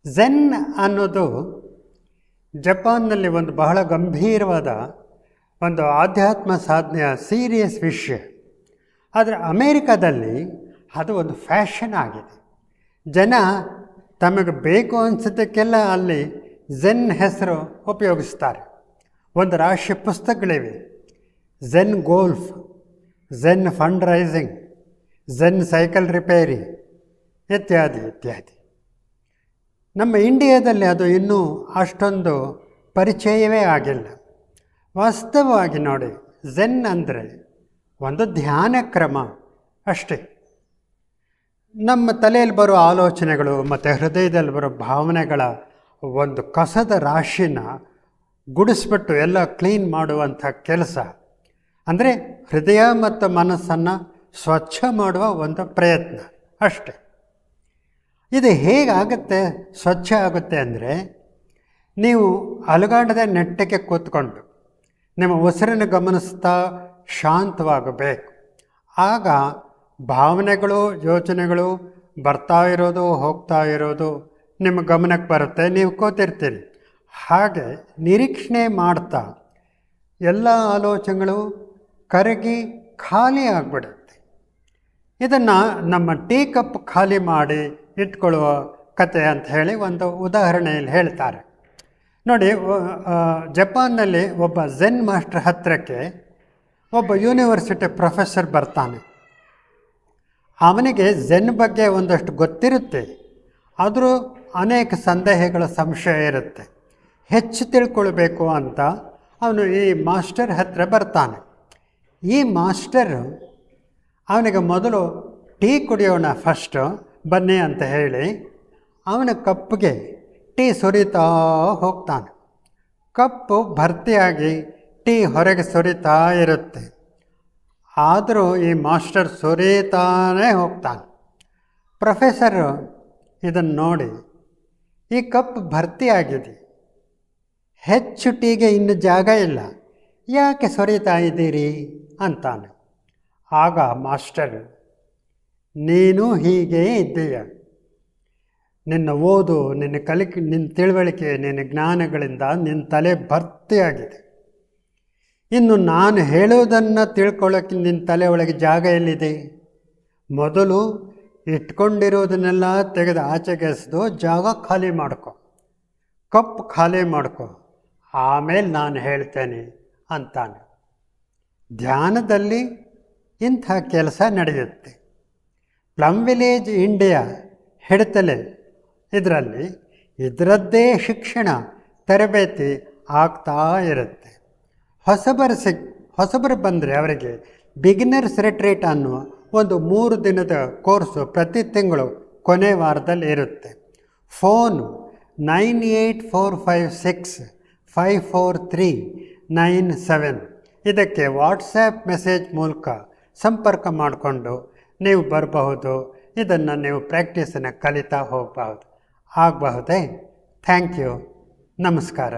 Zen ಅನ್ನೋದು ಜಪಾನ್ನಲ್ಲಿ ಒಂದು ಬಹಳ ಗಂಭೀರವಾದ ಒಂದು ಆಧ್ಯಾತ್ಮ ಸಾಧನೆಯ ಸೀರಿಯಸ್ ವಿಷಯ. ಆದರೆ ಅಮೇರಿಕಾದಲ್ಲಿ ಅದು ಒಂದು ಫ್ಯಾಷನ್ ಆಗಿದೆ. ಜನ ತಮಗೆ ಬೇಕು ಅನಿಸಿದ್ದಕ್ಕೆಲ್ಲ ಅಲ್ಲಿ ಝೆನ್ ಹೆಸರು ಉಪಯೋಗಿಸ್ತಾರೆ. ಒಂದು ರಾಶಿ ಪುಸ್ತಕಗಳಿವೆ. Zen golf, Zen fund raising, Zen cycle repair ಇತ್ಯಾದಿ ಇತ್ಯಾದಿ. ನಮ್ಮ ಇಂಡಿಯಾದಲ್ಲಿ ಅದು ಇನ್ನೂ ಅಷ್ಟೊಂದು ಪರಿಚಯವೇ ಆಗಿಲ್ಲ. ವಾಸ್ತವವಾಗಿ ನೋಡಿ, ಝೆನ್ ಅಂದರೆ ಒಂದು ಧ್ಯಾನ ಕ್ರಮ ಅಷ್ಟೇ. ನಮ್ಮ ತಲೆಯಲ್ಲಿ ಬರೋ ಆಲೋಚನೆಗಳು ಮತ್ತು ಹೃದಯದಲ್ಲಿ ಬರೋ ಭಾವನೆಗಳ ಒಂದು ಕಸದ ರಾಶಿನ ಗುಡಿಸ್ಬಿಟ್ಟು ಎಲ್ಲ ಕ್ಲೀನ್ ಮಾಡುವಂಥ ಕೆಲಸ. ಅಂದರೆ ಹೃದಯ ಮತ್ತು ಮನಸ್ಸನ್ನು ಸ್ವಚ್ಛ ಮಾಡುವ ಒಂದು ಪ್ರಯತ್ನ ಅಷ್ಟೆ. ಇದು ಹೇಗಾಗುತ್ತೆ, ಸ್ವಚ್ಛ ಆಗುತ್ತೆ ಅಂದರೆ, ನೀವು ಅಲುಗಾಡದೆ ನೆಟ್ಟಗೆ ಕೂತ್ಕೊಂಡು ನಿಮ್ಮ ಉಸಿರನ್ನು ಗಮನಿಸ್ತಾ ಶಾಂತವಾಗಬೇಕು. ಆಗ ಭಾವನೆಗಳು, ಯೋಚನೆಗಳು ಬರ್ತಾ ಇರೋದು ಹೋಗ್ತಾ ಇರೋದು ನಿಮ್ಮ ಗಮನಕ್ಕೆ ಬರುತ್ತೆ. ನೀವು ಕೂತಿರ್ತೀರಿ. ಹಾಗೆ ನಿರೀಕ್ಷಣೆ ಮಾಡ್ತಾ ಎಲ್ಲ ಆಲೋಚನೆಗಳು ಕರಗಿ ಖಾಲಿ ಆಗಿಬಿಡುತ್ತೆ. ಇದನ್ನು ನಮ್ಮ ಟೀ ಕಪ್ ಖಾಲಿ ಮಾಡಿ ಇಟ್ಕೊಳ್ಳುವ ಕತೆ ಅಂತ ಹೇಳಿ ಒಂದು ಉದಾಹರಣೆಯಲ್ಲಿ ಹೇಳ್ತಾರೆ. ನೋಡಿ, ಜಪಾನ್ನಲ್ಲಿ ಒಬ್ಬ ಝೆನ್ ಮಾಸ್ಟರ್ ಹತ್ತಿರಕ್ಕೆ ಒಬ್ಬ ಯೂನಿವರ್ಸಿಟಿ ಪ್ರೊಫೆಸರ್ ಬರ್ತಾನೆ. ಅವನಿಗೆ ಝೆನ್ ಬಗ್ಗೆ ಒಂದಷ್ಟು ಗೊತ್ತಿರುತ್ತೆ, ಆದರೂ ಅನೇಕ ಸಂದೇಹಗಳ ಸಂಶಯ ಇರುತ್ತೆ. ಹೆಚ್ಚು ತಿಳ್ಕೊಳ್ಬೇಕು ಅಂತ ಅವನು ಈ ಮಾಸ್ಟರ್ ಹತ್ತಿರ ಬರ್ತಾನೆ. ಈ ಮಾಸ್ಟರು ಅವನಿಗೆ ಮೊದಲು ಟೀ ಕುಡಿಯೋಣ ಫಸ್ಟು ಬನ್ನಿ ಅಂತ ಹೇಳಿ ಅವನ ಕಪ್ಪಿಗೆ ಟೀ ಸುರಿತಾ ಹೋಗ್ತಾನೆ. ಕಪ್ಪು ಭರ್ತಿಯಾಗಿ ಟೀ ಹೊರಗೆ ಸುರಿತಾ ಇರುತ್ತೆ. ಆದರೂ ಈ ಮಾಸ್ಟರ್ ಸುರಿತಾನೇ ಹೋಗ್ತಾನೆ. ಪ್ರೊಫೆಸರು ಇದನ್ನು ನೋಡಿ, ಈ ಕಪ್ ಭರ್ತಿಯಾಗಿದೆ, ಹೆಚ್ಚು ಟೀಗೆ ಇನ್ನು ಜಾಗ ಇಲ್ಲ, ಯಾಕೆ ಸುರಿತಾ ಇದ್ದೀರಿ ಅಂತಾನೆ. ಆಗ ಮಾಸ್ಟರ್, ನೀನು ಹೀಗೇ ಇದ್ದೀಯ. ನಿನ್ನ ಓದು, ನಿನ್ನ ನಿನ್ನ ತಿಳುವಳಿಕೆ, ನಿನ್ನ ಜ್ಞಾನಗಳಿಂದ ನಿನ್ನ ತಲೆ ಭರ್ತಿಯಾಗಿದೆ. ಇನ್ನು ನಾನು ಹೇಳೋದನ್ನು ತಿಳ್ಕೊಳ್ಳೋಕ್ಕೆ ನಿನ್ನ ತಲೆ ಒಳಗೆ ಜಾಗ ಎಲ್ಲಿದೆ? ಮೊದಲು ಇಟ್ಕೊಂಡಿರೋದನ್ನೆಲ್ಲ ತೆಗೆದು ಆಚೆಗೆ ಎಸೆದು ಜಾಗ ಖಾಲಿ ಮಾಡ್ಕೊ, ಕಪ್ ಖಾಲಿ ಮಾಡ್ಕೊ, ಆಮೇಲೆ ನಾನು ಹೇಳ್ತೇನೆ ಅಂತಾನೆ. ಧ್ಯಾನದಲ್ಲಿ ಇಂಥ ಕೆಲಸ ನಡೆಯುತ್ತೆ. ಪ್ಲಮ್ ವಿಲೇಜ್ ಇಂಡಿಯಾ ಹಿಡಿತಲೆ ಇದರಲ್ಲಿ ಇದರದ್ದೇ ಶಿಕ್ಷಣ ತರಬೇತಿ ಆಗ್ತಾ ಇರುತ್ತೆ. ಹೊಸಬರು ಬಂದರೆ ಅವರಿಗೆ ಬಿಗಿನರ್ಸ್ ರಿಟ್ರೀಟ್ ಅನ್ನುವ ಒಂದು 3 ದಿನದ ಕೋರ್ಸು ಪ್ರತಿ ತಿಂಗಳು ಕೊನೆ ವಾರದಲ್ಲಿ ಇರುತ್ತೆ. ಫೋನು 9845654397 ಇದಕ್ಕೆ ವಾಟ್ಸಪ್ ಮೆಸೇಜ್ ಮೂಲಕ ಸಂಪರ್ಕ ಮಾಡಿಕೊಂಡು ನೀವು ಬರಬಹುದು. ಇದನ್ನು ನೀವು ಪ್ರಾಕ್ಟೀಸನ್ನು ಕಲಿತಾ ಆಗಬಹುದೇ? Thank you. ನಮಸ್ಕಾರ.